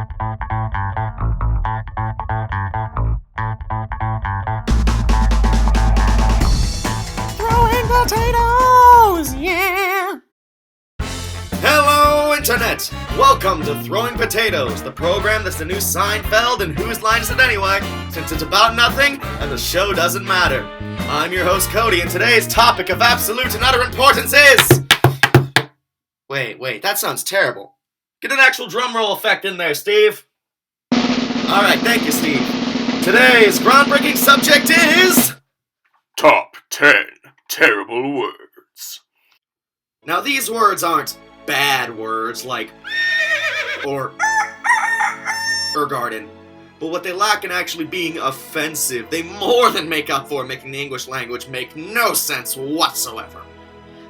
Throwing potatoes, yeah! Hello, Internet! Welcome to Throwing Potatoes, the program that's the new Seinfeld and Whose Line Is It Anyway, since it's about nothing and the show doesn't matter. I'm your host, Cody, and today's topic of absolute and utter importance is... Wait, that sounds terrible. Get an actual drum roll effect in there, Steve. Alright, thank you, Steve. Today's groundbreaking subject is... Top 10 Terrible Words. Now, these words aren't bad words like or garden, but what they lack in actually being offensive, they more than make up for, making the English language make no sense whatsoever.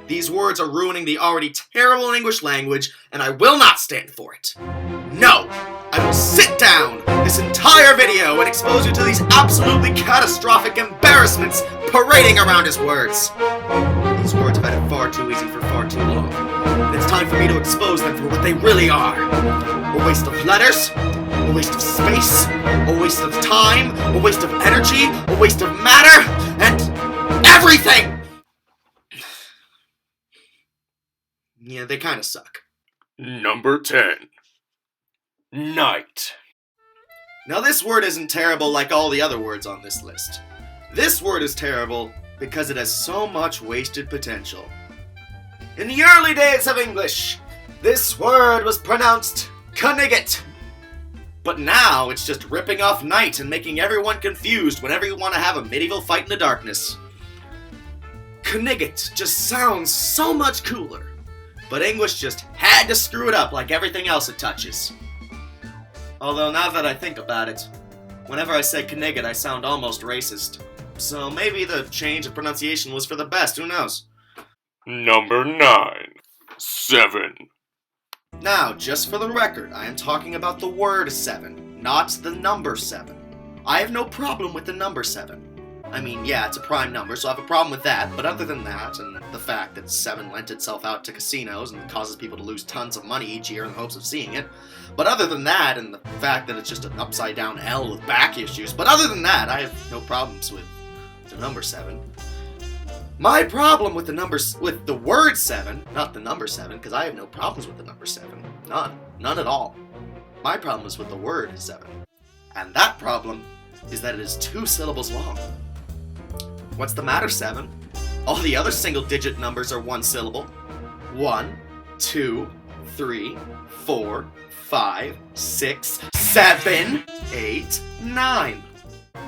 These words are ruining the already terrible English language, and I will not stand for it. No! I will sit down this entire video and expose you to these absolutely catastrophic embarrassments parading around his words. These words have had it far too easy for far too long. And it's time for me to expose them for what they really are. A waste of letters, a waste of space, a waste of time, a waste of energy, a waste of matter, and everything! Yeah, they kinda suck. Number 10. Night. Now this word isn't terrible like all the other words on this list. This word is terrible because it has so much wasted potential. In the early days of English, this word was pronounced knigget. But now it's just ripping off night and making everyone confused whenever you want to have a medieval fight in the darkness. Knigget just sounds so much cooler. But English just had to screw it up like everything else it touches. Although now that I think about it, whenever I say knigget I sound almost racist. So maybe the change of pronunciation was for the best, who knows? Number 9. 7. Now, just for the record, I am talking about the word 7, not the number 7. I have no problem with the number 7. I mean, yeah, it's a prime number, so I have a problem with that, but other than that, and the fact that 7 lent itself out to casinos and causes people to lose tons of money each year in the hopes of seeing it, but other than that, and the fact that it's just an upside-down L with back issues, but other than that, I have no problems with the number 7. My problem with with the word 7, not the number 7, because I have no problems with the number 7. None at all. My problem is with the word 7. And that problem is that it is 2 syllables long. What's the matter, 7? All the other single-digit numbers are 1 syllable. 1, 2, 3, 4, 5, 6, 7, 8, 9.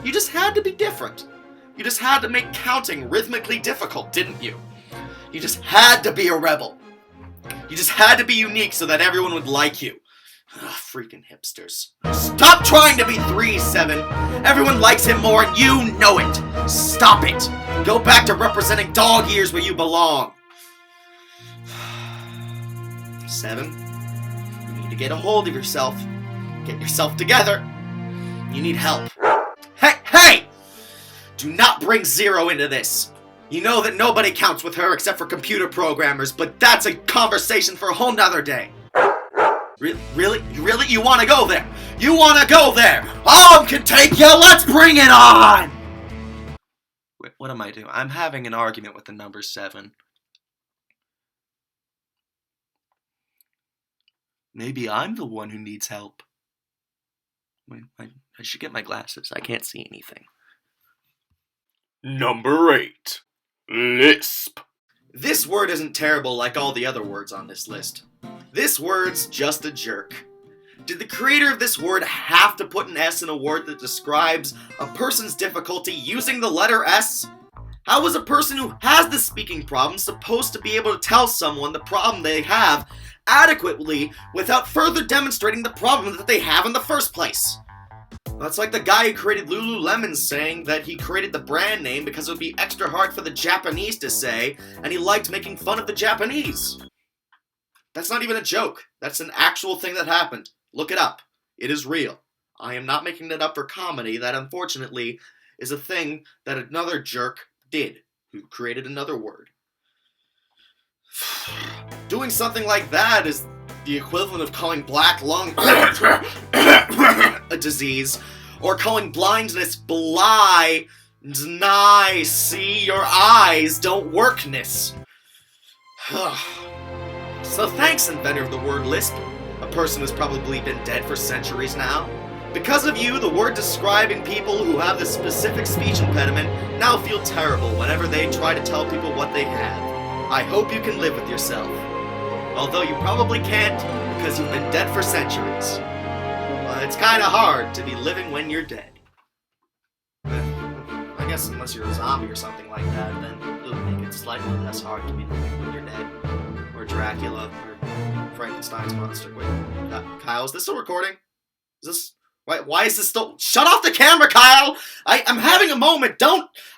You just had to be different. You just had to make counting rhythmically difficult, didn't you? You just had to be a rebel. You just had to be unique so that everyone would like you. Ugh, freaking hipsters. Stop trying to be 3-7. Everyone likes him more and you know it. Stop it. Go back to representing dog ears where you belong. 7. You need to get a hold of yourself. Get yourself together. You need help. Hey! Do not bring 0 into this. You know that nobody counts with her except for computer programmers, but that's a conversation for a whole nother day. Really? You want to go there? You want to go there? Can take you. Let's bring it on! Wait, what am I doing? I'm having an argument with the number 7. Maybe I'm the one who needs help. Wait, I should get my glasses. I can't see anything. Number 8. Lisp. This word isn't terrible like all the other words on this list. This word's just a jerk. Did the creator of this word have to put an S in a word that describes a person's difficulty using the letter S? How is a person who has the speaking problem supposed to be able to tell someone the problem they have adequately without further demonstrating the problem that they have in the first place? That's like the guy who created Lululemon saying that he created the brand name because it would be extra hard for the Japanese to say, and he liked making fun of the Japanese. That's not even a joke. That's an actual thing that happened. Look it up. It is real. I am not making it up for comedy. That, unfortunately, is a thing that another jerk did, who created another word. Doing something like that is the equivalent of calling black lung a disease, or calling blindness bly, see your eyes don't workness. So thanks, inventor of the word lisp, a person who's probably been dead for centuries now. Because of you, the word describing people who have this specific speech impediment now feel terrible whenever they try to tell people what they have. I hope you can live with yourself. Although you probably can't, because you've been dead for centuries. Well, it's kinda hard to be living when you're dead. I guess unless you're a zombie or something like that, then it would make it slightly less hard to be living when you're dead. Or Dracula, or Frankenstein's monster. Wait, Kyle, is this still recording? Is this... Why is this still... Shut off the camera, Kyle! I'm having a moment,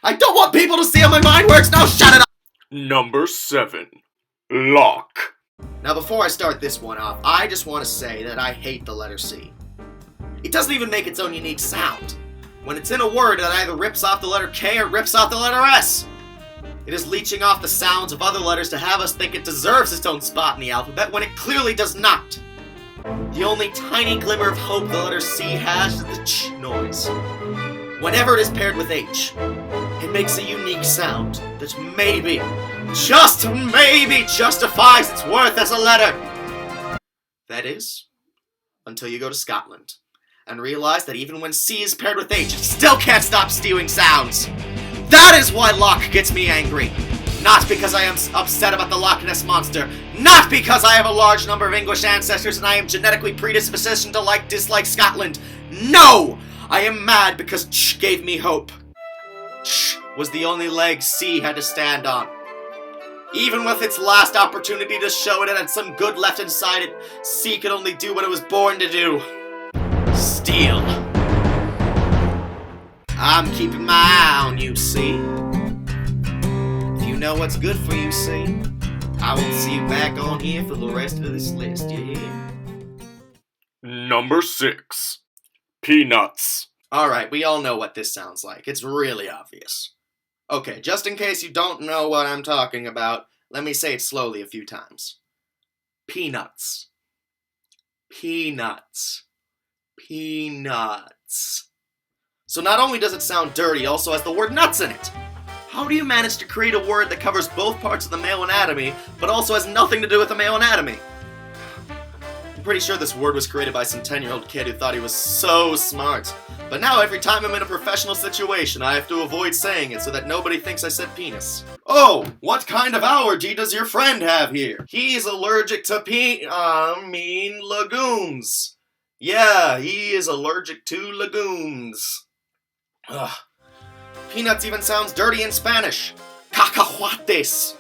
I don't want people to see how my mind works, now shut it up! Number 7. Lock. Now before I start this one off, I just want to say that I hate the letter C. It doesn't even make its own unique sound. When it's in a word, it either rips off the letter K or rips off the letter S. It is leeching off the sounds of other letters to have us think it deserves its own spot in the alphabet when it clearly does not. The only tiny glimmer of hope the letter C has is the ch noise. Whenever it is paired with H, it makes a unique sound that maybe, just maybe, justifies its worth as a letter. That is, until you go to Scotland and realize that even when C is paired with H, it still can't stop spewing sounds. That is why Lock gets me angry. Not because I am upset about the Loch Ness Monster. Not because I have a large number of English ancestors and I am genetically predispositioned to dislike Scotland. No! I am mad because Ch gave me hope. Ch was the only leg C had to stand on. Even with its last opportunity to show it had some good left inside it, C could only do what it was born to do. Steal. I'm keeping my eye on you, C. You know what's good for you, see? I won't see you back on here for the rest of this list, you hear? Number 6. Peanuts. Alright, we all know what this sounds like. It's really obvious. Okay, just in case you don't know what I'm talking about, let me say it slowly a few times. Peanuts. Peanuts. Peanuts. So not only does it sound dirty, it also has the word nuts in it. How do you manage to create a word that covers both parts of the male anatomy, but also has nothing to do with the male anatomy? I'm pretty sure this word was created by some 10-year-old kid who thought he was so smart. But now every time I'm in a professional situation, I have to avoid saying it so that nobody thinks I said penis. Oh, what kind of allergy does your friend have here? He's allergic to legumes. Yeah, he is allergic to legumes. Ugh. Peanuts even sounds dirty in Spanish. Cacahuates.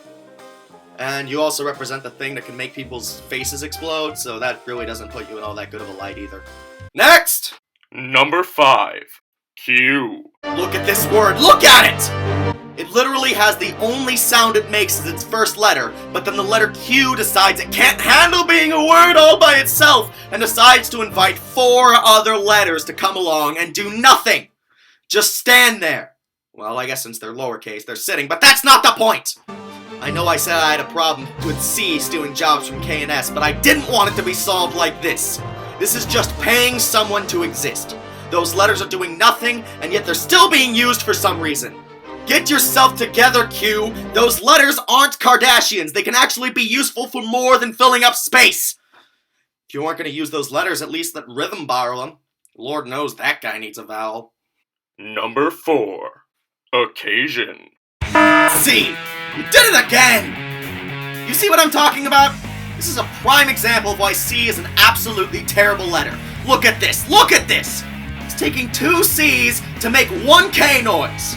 And you also represent the thing that can make people's faces explode, so that really doesn't put you in all that good of a light either. Next! Number 5. Q. Look at this word, look at it! It literally has the only sound it makes as its first letter, but then the letter Q decides it can't handle being a word all by itself, and decides to invite 4 other letters to come along and do nothing. Just stand there. Well, I guess since they're lowercase, they're sitting, but that's not the point! I know I said I had a problem with C stealing jobs from K and S, but I didn't want it to be solved like this. This is just paying someone to exist. Those letters are doing nothing, and yet they're still being used for some reason. Get yourself together, Q! Those letters aren't Kardashians. They can actually be useful for more than filling up space. If you aren't going to use those letters, at least let Rhythm borrow them. Lord knows that guy needs a vowel. Number 4. Occasion. C! You did it again! You see what I'm talking about? This is a prime example of why C is an absolutely terrible letter. Look at this! Look at this! It's taking 2 C's to make 1 K noise.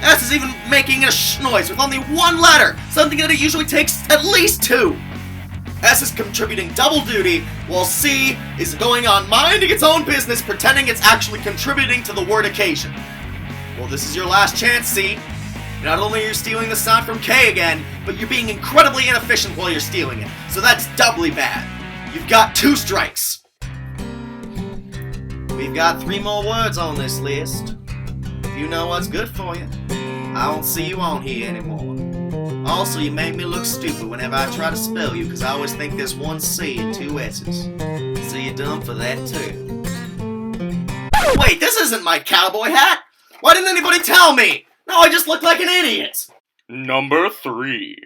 S is even making a sh noise with only 1 letter, something that it usually takes at least 2. S is contributing double duty, while C is going on minding its own business, pretending it's actually contributing to the word occasion. Well, this is your last chance, C. Not only are you stealing the sound from K again, but you're being incredibly inefficient while you're stealing it. So that's doubly bad. You've got 2 strikes. We've got 3 more words on this list. If you know what's good for you, I won't see you on here anymore. Also, you made me look stupid whenever I try to spell you, because I always think there's 1 C and 2 S's. So you're done for that too. Wait, this isn't my cowboy hat! Why didn't anybody tell me? Now I just look like an idiot! Number 3.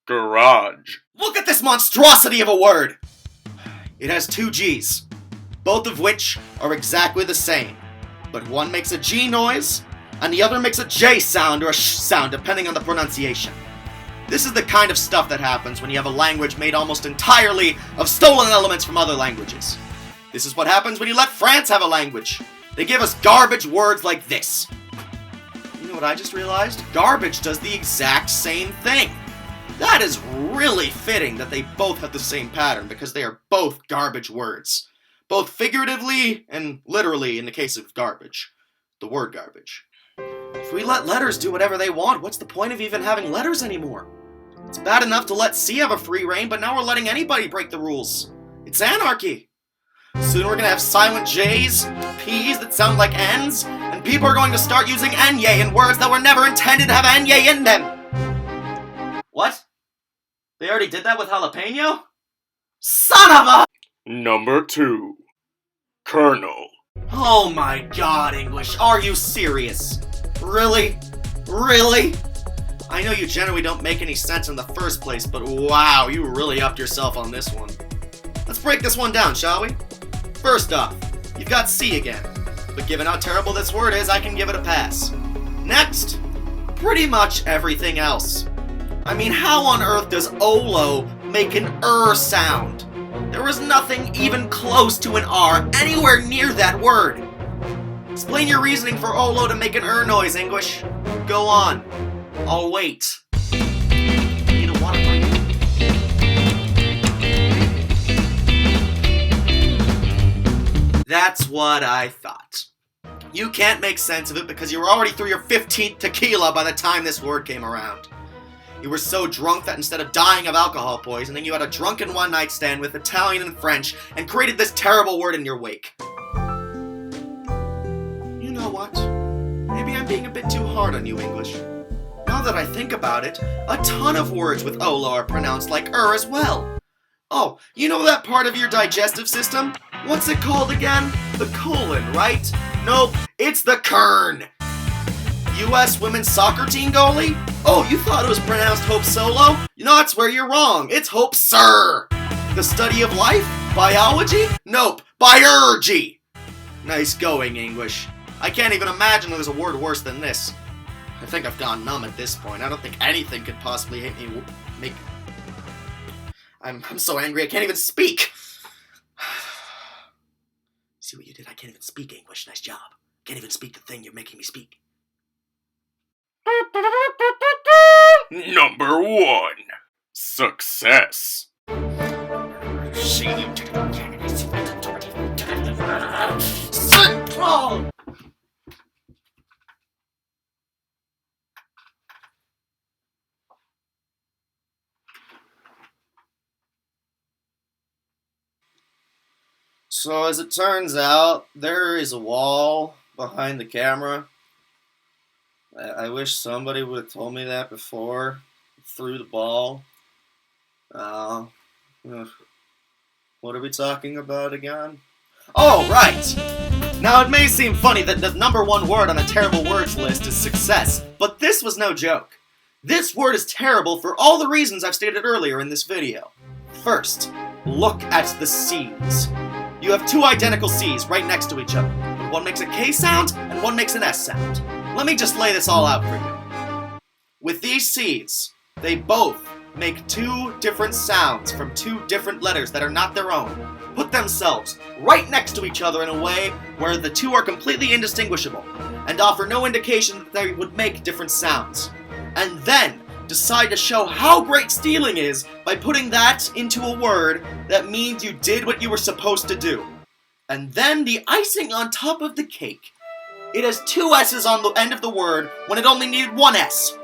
Garage. Look at this monstrosity of a word! It has 2 G's, both of which are exactly the same, but one makes a G noise, and the other makes a J sound or a sh sound depending on the pronunciation. This is the kind of stuff that happens when you have a language made almost entirely of stolen elements from other languages. This is what happens when you let France have a language. They give us garbage words like this. You know what I just realized? Garbage does the exact same thing. That is really fitting that they both have the same pattern because they are both garbage words. Both figuratively and literally in the case of garbage. The word garbage. If we let letters do whatever they want, what's the point of even having letters anymore? It's bad enough to let C have a free reign, but now we're letting anybody break the rules. It's anarchy. Soon we're gonna have silent J's, P's that sound like N's, and people are going to start using Enye in words that were never intended to have Enye in them. What? They already did that with jalapeno? Son of a... Number 2. Colonel. Oh my god, English, are you serious? Really? Really? I know you generally don't make any sense in the first place, but wow, you really upped yourself on this one. Let's break this one down, shall we? First off, you've got C again, but given how terrible this word is, I can give it a pass. Next, pretty much everything else. I mean, how on earth does Olo make an sound? There was nothing even close to an R anywhere near that word. Explain your reasoning for Olo to make an noise, English. Go on. I'll wait. You know what? That's what I thought. You can't make sense of it because you were already through your 15th tequila by the time this word came around. You were so drunk that instead of dying of alcohol poisoning, you had a drunken one-night stand with Italian and French and created this terrible word in your wake. You know what? Maybe I'm being a bit too hard on you, English. Now that I think about it, a ton of words with Olo are pronounced like as well. Oh, you know that part of your digestive system? What's it called again? The colon, right? Nope, it's the kern. U.S. women's soccer team goalie? Oh, you thought it was pronounced Hope Solo? You know, that's where you're wrong. It's Hope Sir. The study of life? Biology? Nope, biurgy. Nice going, English. I can't even imagine there's a word worse than this. I think I've gone numb at this point. I don't think anything could possibly make... I'm so angry I can't even speak. See what you did? I can't even speak English. Nice job. Can't even speak the thing you're making me speak. Number 1. Success. Central! So as it turns out, there is a wall behind the camera. I wish somebody would have told me that before I threw the ball. What are we talking about again? Oh, right! Now, it may seem funny that the number 1 word on a terrible words list is success, but this was no joke. This word is terrible for all the reasons I've stated earlier in this video. First, look at the C's. You have 2 identical C's right next to each other, but one makes a K sound and one makes an S sound. Let me just lay this all out for you. With these C's, they both make 2 different sounds from 2 different letters that are not their own. Put themselves right next to each other in a way where the 2 are completely indistinguishable and offer no indication that they would make different sounds. And then decide to show how great stealing is by putting that into a word that means you did what you were supposed to do. And then the icing on top of the cake. It has 2 S's on the end of the word when it only needed 1 S.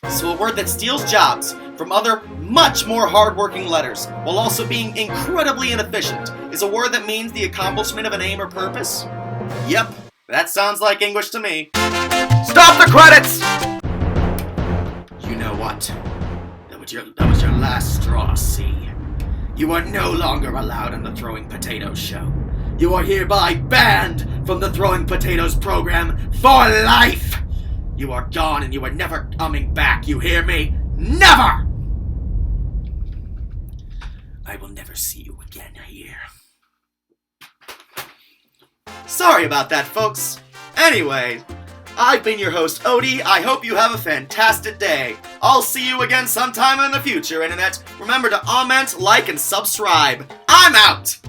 So a word that steals jobs from other much more hard-working letters while also being incredibly inefficient is a word that means the accomplishment of an aim or purpose? Yep, that sounds like English to me. Stop the credits! You know what? That was your last straw, C. You are no longer allowed on the Throwing Potatoes show. You are hereby banned from the Throwing Potatoes program for life! You are gone and you are never coming back, you hear me? Never! I will never see you again here. Sorry about that, folks. Anyway, I've been your host, Odie. I hope you have a fantastic day. I'll see you again sometime in the future, Internet. Remember to comment, like, and subscribe. I'm out!